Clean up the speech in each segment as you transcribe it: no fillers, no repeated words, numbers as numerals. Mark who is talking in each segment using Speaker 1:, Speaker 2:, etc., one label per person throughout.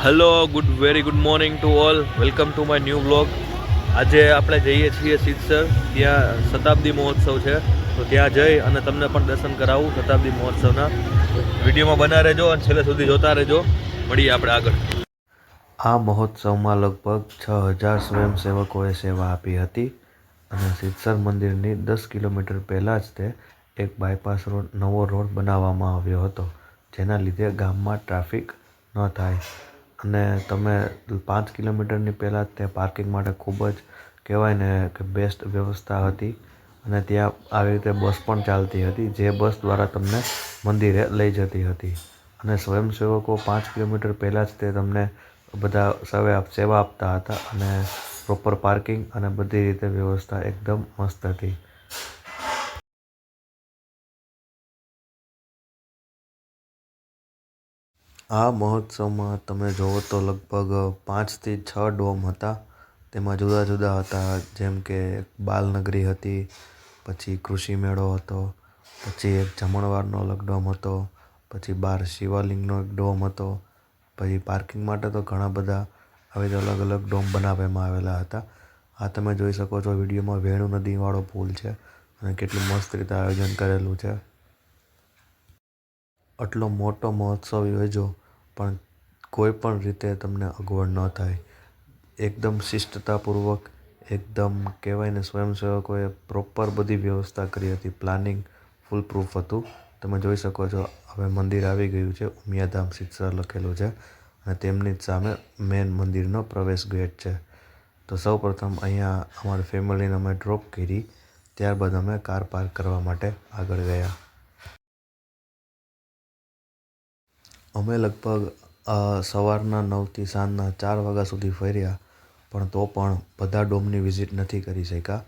Speaker 1: Hello very good morning to all. Welcome to my new blog. આજે આપણે જઈએ છીએ સિદ્ધસર. ત્યાં શતાબ્દી મહોત્સવ છે, તો ત્યાં જઈ અને તમને પણ દર્શન કરાવું શતાબ્દી મહોત્સવના. વિડીયોમાં બના રહેજો અને છેલ્લે સુધી જોતા રહેજો. મળીએ આપણે આગળ. આ મહોત્સવમાં લગભગ 6000 સ્વયંસેવકોએ સેવા આપી હતી અને સિદ્ધસર મંદિરની 10 કિલોમીટર પહેલાં જ તે એક બાયપાસ રોડ, નવો રોડ બનાવવામાં આવ્યો હતો, જેના લીધે ગામમાં ટ્રાફિક ન થાય. અને તમે 5 કિલોમીટરની પહેલાં તે પાર્કિંગ માટે ખૂબ જ કહેવાય ને કે બેસ્ટ વ્યવસ્થા હતી. અને ત્યાં આવી રીતે બસ પણ ચાલતી હતી, જે બસ દ્વારા તમને મંદિરે લઈ જતી હતી. અને સ્વયંસેવકો 5 કિલોમીટર પહેલાં જ તે તમને બધા સેવા આપતા હતા અને પ્રોપર પાર્કિંગ અને બધી રીતે વ્યવસ્થા એકદમ મસ્ત હતી. આ મહોત્સવમાં તમે જુઓ તો લગભગ 5થી 6 ડોમ હતા. તેમાં જુદા જુદા હતા, જેમ કે બાલનગરી હતી, પછી કૃષિ મેળો હતો, પછી એક જમણવારનો અલગ ડોમ હતો, પછી 12 શિવલિંગનો એક ડોમ હતો. પછી પાર્કિંગ માટે તો ઘણા બધા આવી રીતે અલગ અલગ ડોમ બનાવવામાં આવેલા હતા. આ તમે જોઈ શકો છો વિડીયોમાં, વેણુ નદીવાળો પુલ છે અને કેટલું મસ્ત રીતે આયોજન કરેલું છે. આટલો મોટો મહોત્સવ યોજો પણ કોઈ પણ રીતે તમને અગવડ ન થાય. એકદમ શિષ્ટતાપૂર્વક, એકદમ કહેવાય ને, સ્વયંસેવકોએ પ્રોપર બધી વ્યવસ્થા કરી હતી. પ્લાનિંગ ફૂલ પ્રૂફ હતું. તમે જોઈ શકો છો હવે મંદિર આવી ગયું છે. ઉમિયાધામ સિદ્ધસર લખેલું છે અને તેમની જ સામે મેન મંદિરનો પ્રવેશ ગેટ છે. તો સૌ પ્રથમ અહીંયા અમારી ફેમિલીને અમે ડ્રોપ કરી, ત્યારબાદ અમે કાર પાર્ક કરવા માટે આગળ ગયા. અમે લગભગ સવારના 9થી સાંજના 4 વાગ્યા સુધી ફર્યા, પણ તો પણ બધા ડોમની વિઝિટ નથી કરી શક્યા,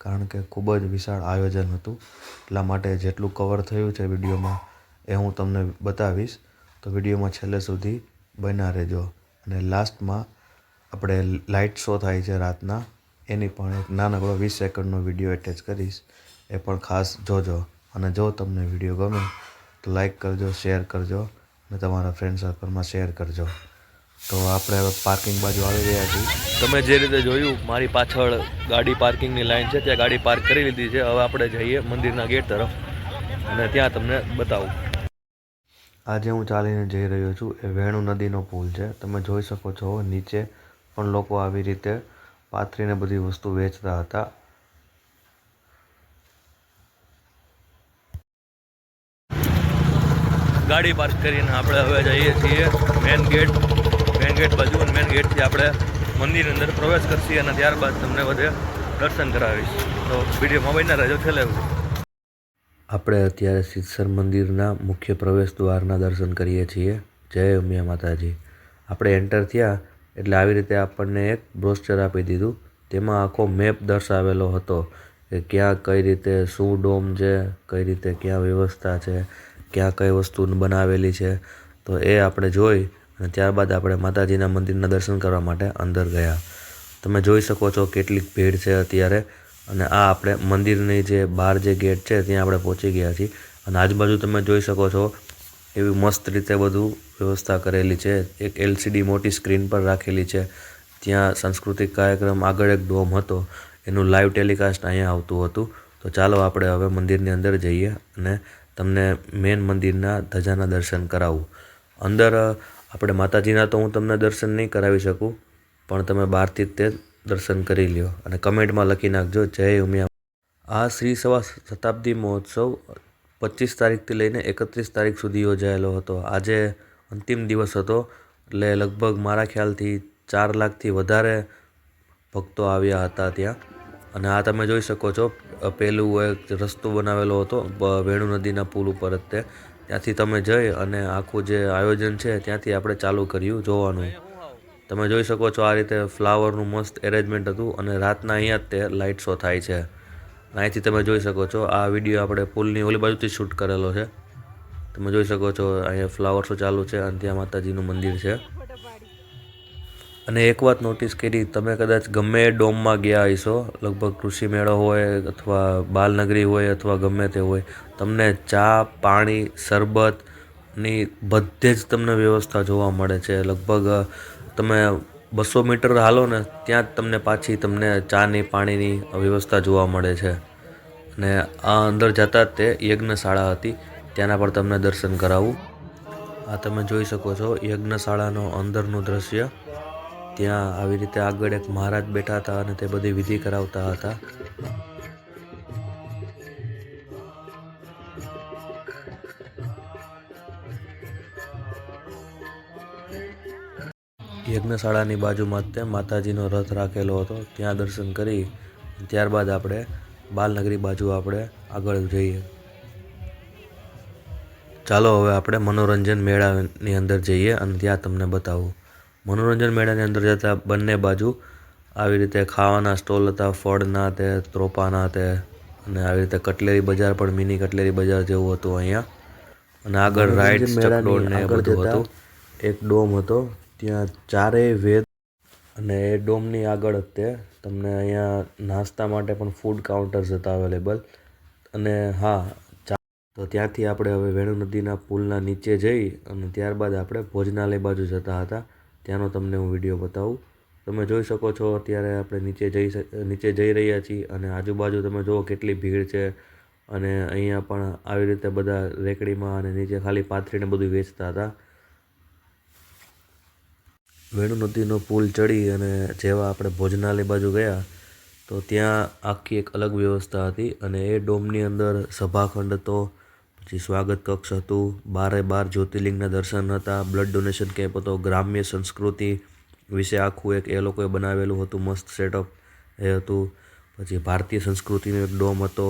Speaker 1: કારણ કે ખૂબ જ વિશાળ આયોજન હતું. એટલા માટે જેટલું કવર થયું છે વિડીયોમાં એ હું તમને બતાવીશ, તો વિડીયોમાં છેલ્લે સુધી બન્યા રહેજો. અને લાસ્ટમાં આપણે લાઇટ શો થાય છે રાતના, એની પણ એક નાનકડો 20 સેકન્ડનો વિડીયો એટેચ કરીશ, એ પણ ખાસ જોજો. અને જો તમને વિડીયો ગમે તો લાઈક કરજો, શેર કરજો અને તમારા ફ્રેન્ડ સર્કલમાં શેર કરજો. તો આપણે હવે પાર્કિંગ બાજુ આવી ગયા છીએ. તમે જે રીતે જોયું, મારી પાછળ ગાડી પાર્કિંગની લાઈન છે, ત્યાં ગાડી પાર્ક કરી લીધી છે. હવે આપણે જઈએ મંદિરના ગેટ તરફ અને ત્યાં તમને બતાવું. આજે હું ચાલીને જઈ રહ્યો છું એ વેણુ નદીનો પુલ છે. તમે જોઈ શકો છો નીચે પણ લોકો આવી રીતે પાથરીને બધી વસ્તુ વેચતા હતા. ગાડી પાર્ક કરીને આપણે હવે જઈએ છીએ મેન ગેટ બાજુ. અને મેન ગેટથી આપણે મંદિરની અંદર પ્રવેશ કરશી અને ત્યારબાદ તમને બધે દર્શન કરાવીશ. તો વિડીયોમાં બન્યા રહેજો છેલ્લે. આપણે અત્યારે સિદ્ધસર મંદિરના મુખ્ય પ્રવેશ દ્વારના દર્શન કરીએ છીએ. જય ઉમિયા માતાજી. આપણે એન્ટર થયા એટલે આવી રીતે આપણને એક બ્રોસ્ચર આપી દીધું. તેમાં આખો મેપ દર્શાવેલો હતો કે ક્યાં કઈ રીતે શું ડોમ છે, કઈ રીતે ક્યાં વ્યવસ્થા છે, ક્યાં કઈ વસ્તુ બનાવેલી છે. તો એ આપણે જોઈ અને ત્યારબાદ આપણે માતાજીના મંદિરના દર્શન કરવા માટે અંદર ગયા. તમે જોઈ શકો છો કેટલીક ભીડ છે અત્યારે. અને આ આપણે મંદિરની જે બહાર જે ગેટ છે ત્યાં આપણે પહોંચી ગયા છીએ. અને આજુબાજુ તમે જોઈ શકો છો એવી મસ્ત રીતે બધું વ્યવસ્થા કરેલી છે. એક LCD મોટી સ્ક્રીન પર રાખેલી છે. ત્યાં સાંસ્કૃતિક કાર્યક્રમ, આગળ એક ડોમ હતો, એનું લાઈવ ટેલિકાસ્ટ અહીંયા આવતું હતું. તો ચાલો આપણે હવે મંદિરની અંદર જઈએ અને તમને મેન મંદિરના ધજાના દર્શન કરાવું. અંદર આપણે માતાજીના તો હું તમને દર્શન નહીં કરાવી શકું, પણ તમે બહારથી જ તે દર્શન કરી લ્યો અને કમેન્ટમાં લખી નાખજો જય ઉમિયા. આ શ્રી સવા શતાબ્દી મહોત્સવ 25 તારીખથી લઈને 31 તારીખ સુધી યોજાયેલો હતો. આજે અંતિમ દિવસ હતો, એટલે લગભગ મારા ખ્યાલથી 4 લાખથી વધારે ભક્તો આવ્યા હતા ત્યાં. અને આ તમે જોઈ શકો છો પેલું એક રસ્તો બનાવેલો હતો વેણુ નદીના પુલ ઉપર જ તે. ત્યાંથી તમે જઈ અને આખું જે આયોજન છે ત્યાંથી આપણે ચાલુ કર્યું જોવાનું. તમે જોઈ શકો છો આ રીતે ફ્લાવરનું મસ્ત એરેન્જમેન્ટ હતું અને રાતના અહીંયા જ તે લાઇટ શો થાય છે. અહીંથી તમે જોઈ શકો છો આ વિડીયો આપણે પુલની ઓલી બાજુથી શૂટ કરેલો છે. તમે જોઈ શકો છો અહીંયા ફ્લાવર શો ચાલુ છે અને ત્યાં માતાજીનું મંદિર છે. અને એક વાત નોટિસ કરી, તમે કદાચ ગમે એ ડોમમાં ગયા હશો, લગભગ કૃષિ મેળો હોય અથવા બાલનગરી હોય અથવા ગમે તે હોય, તમને ચા, પાણી, શરબત ની બધે જ તમને વ્યવસ્થા જોવા મળે છે. લગભગ તમે 200 મીટર હાલો ને ત્યાં જ તમને પાછી તમને ચાની પાણીની વ્યવસ્થા જોવા મળે છે. અને આ અંદર જતાં જ તે યજ્ઞશાળા હતી, ત્યાંના પણ તમને દર્શન કરાવું. આ તમે જોઈ શકો છો યજ્ઞશાળાનો અંદરનું દ્રશ્ય. ત્યાં આવી રીતે આગળ એક મહારાજ બેઠા હતા અને તે બધી વિધિ કરાવતા હતા. યજ્ઞશાળાની બાજુમાં જ તે માતાજીનો રથ રાખેલો હતો, ત્યાં દર્શન કરી ત્યારબાદ આપણે બાલનગરી બાજુ આપણે આગળ જઈએ. ચાલો હવે આપણે મનોરંજન મેળાની અંદર જઈએ અને ત્યાં તમને બતાવું. મનોરંજન મેળાની અંદર જતાં બંને બાજુ આવી રીતે ખાવાના સ્ટોલ હતા, ફળના તે ત્રોપાના તે, અને આવી રીતે કટલેરી બજાર પણ મિની કટલેરી બજાર જેવું હતું અહીંયા. અને આગળ રાઇડ્સ ચકડોળ ને બધું હતું. એક ડોમ હતો, ત્યાં ચારેય વેદ, અને એ ડોમની આગળ જ તે તમને અહીંયા નાસ્તા માટે પણ ફૂડ કાઉન્ટર્સ હતા અવેલેબલ. અને હા, તો ત્યાંથી આપણે હવે વેણુ નદીના પુલના નીચે જઈ અને ત્યારબાદ આપણે ભોજનાલય બાજુ જતા હતા. ત્યાંનો તમને હું વિડીયો બતાવું. તમે જોઈ શકો છો અત્યારે આપણે નીચે જઈ રહ્યા છીએ અને આજુબાજુ તમે જુઓ કેટલી ભીડ છે. અને અહીંયા પણ આવી રીતે બધા રેકડીમાં અને નીચે ખાલી પાથરીને બધું વેચતા હતા. વેણુ નદીનો પુલ ચડી અને જેવા આપણે ભોજનાલય બાજુ ગયા તો ત્યાં આખી એક અલગ વ્યવસ્થા હતી. અને એ ડોમની અંદર સભાખંડ હતો, પછી સ્વાગત કક્ષ હતું, 12 જ્યોતિર્લિંગના દર્શન હતા, બ્લડ ડોનેશન કેમ્પ હતો, ગ્રામ્ય સંસ્કૃતિ વિશે આખું એક એ લોકોએ બનાવેલું હતું મસ્ત સેટઅપ એ હતું. પછી ભારતીય સંસ્કૃતિનો એક ડોમ હતો,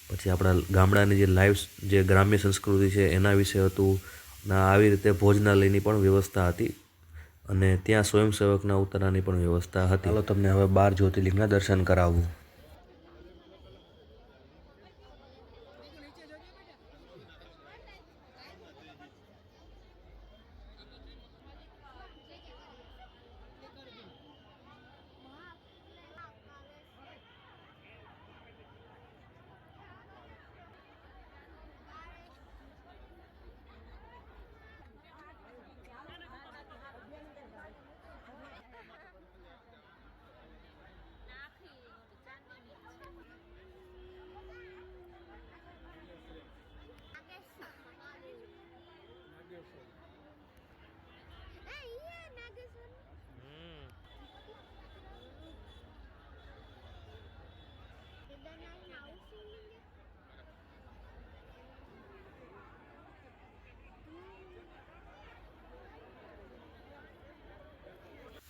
Speaker 1: પછી આપણા ગામડાની જે લાઈવ જે ગ્રામ્ય સંસ્કૃતિ છે એના વિશે હતું. અને આવી રીતે ભોજનાલયની પણ વ્યવસ્થા હતી અને ત્યાં સ્વયંસેવકના ઉતરાની પણ વ્યવસ્થા હતી. ચાલો તમને હવે 12 જ્યોતિર્લિંગના દર્શન કરાવું.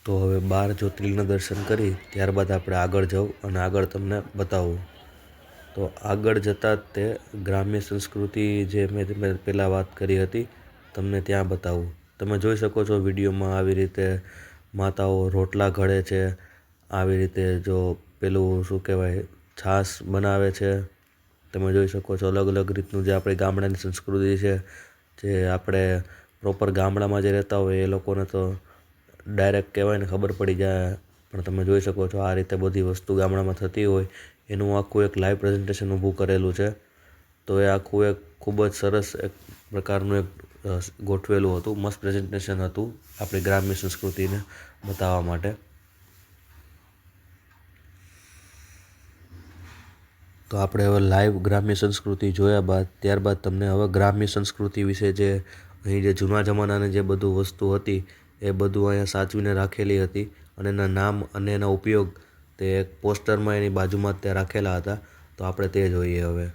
Speaker 1: તો હવે 12 જ્યોતિર્લિંગના દર્શન કરી ત્યારબાદ આપણે આગળ જાઉં અને આગળ તમને બતાવું. તો આગળ જતાં જ તે ગ્રામ્ય સંસ્કૃતિ જે મેં પહેલાં વાત કરી હતી તમને ત્યાં બતાવું. તમે જોઈ શકો છો વિડીયોમાં આવી રીતે માતાઓ રોટલા ઘડે છે, આવી રીતે જો પેલું શું કહેવાય છાશ બનાવે છે. તમે જોઈ શકો છો અલગ અલગ રીતનું જે આપણી ગામડાની સંસ્કૃતિ છે, જે આપણે પ્રોપર ગામડામાં જે રહેતા હોય એ લોકોને તો ડાયરેક્ટ કહેવાય ને ખબર પડી જાય. પણ તમે જોઈ શકો છો આ રીતે બધી વસ્તુ ગામડામાં થતી હોય એનું આખું એક લાઈવ પ્રેઝન્ટેશન ઊભું કરેલું છે. તો એ આખું એક ખૂબ જ સરસ એક પ્રકારનું એક ગોઠવેલું હતું, મસ્ત પ્રેઝન્ટેશન હતું આપણી ગ્રામ્ય સંસ્કૃતિને બતાવવા માટે. તો આપણે હવે લાઈવ ગ્રામ્ય સંસ્કૃતિ જોયા બાદ ત્યારબાદ તમને હવે ગ્રામ્ય સંસ્કૃતિ વિશે જે અહીં જે જૂના જમાનાની જે બધું વસ્તુ હતી એ બધું અહીંયા સાચવીને રાખેલી હતી. અને એના નામ અને એના ઉપયોગ તે એક પોસ્ટરમાં એની બાજુમાં જ ત્યાં રાખેલા હતા. તો આપણે તે જોઈએ હવે.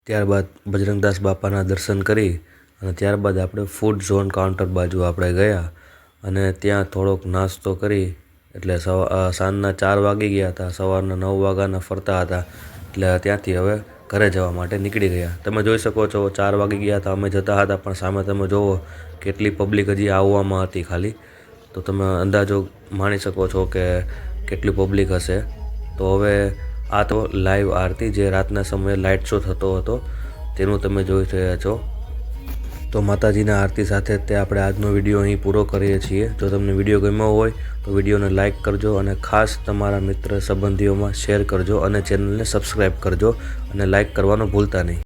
Speaker 1: ત્યારબાદ બજરંગદાસ બાપાના દર્શન કરી અને ત્યારબાદ આપણે ફૂડ ઝોન કાઉન્ટર બાજુ આપણે ગયા અને ત્યાં થોડોક નાસ્તો કરી એટલે સાંજના 4 વાગી ગયા હતા, સવારના 9 વાગ્યાના ફરતા હતા એટલે ત્યાંથી હવે ઘરે જવા માટે નીકળી ગયા. તમે જોઈ શકો છો 4 વાગી ગયા હતા, અમે જતા હતા પણ સામે તમે જોવો કેટલી પબ્લિક હજી આવવામાં હતી ખાલી, તો તમે અંદાજો માણી શકો છો કે કેટલી પબ્લિક હશે. તો હવે આ તો લાઈવ આરતી જે રાતના સમયે લાઇટ શો થતો હતો તેનું તમે જોઈ રહ્યા છો. તો માતાજીના આરતી સાથે તે આપણે આજનો વિડીયો અહીં પૂરો કરીએ છીએ. જો તમને વિડીયો ગમ્યો હોય તો વિડીયોને લાઇક કરજો અને ખાસ તમારા મિત્ર સંબંધીઓમાં શેર કરજો અને ચેનલને સબસ્ક્રાઈબ કરજો અને લાઇક કરવાનું ભૂલતા નહીં.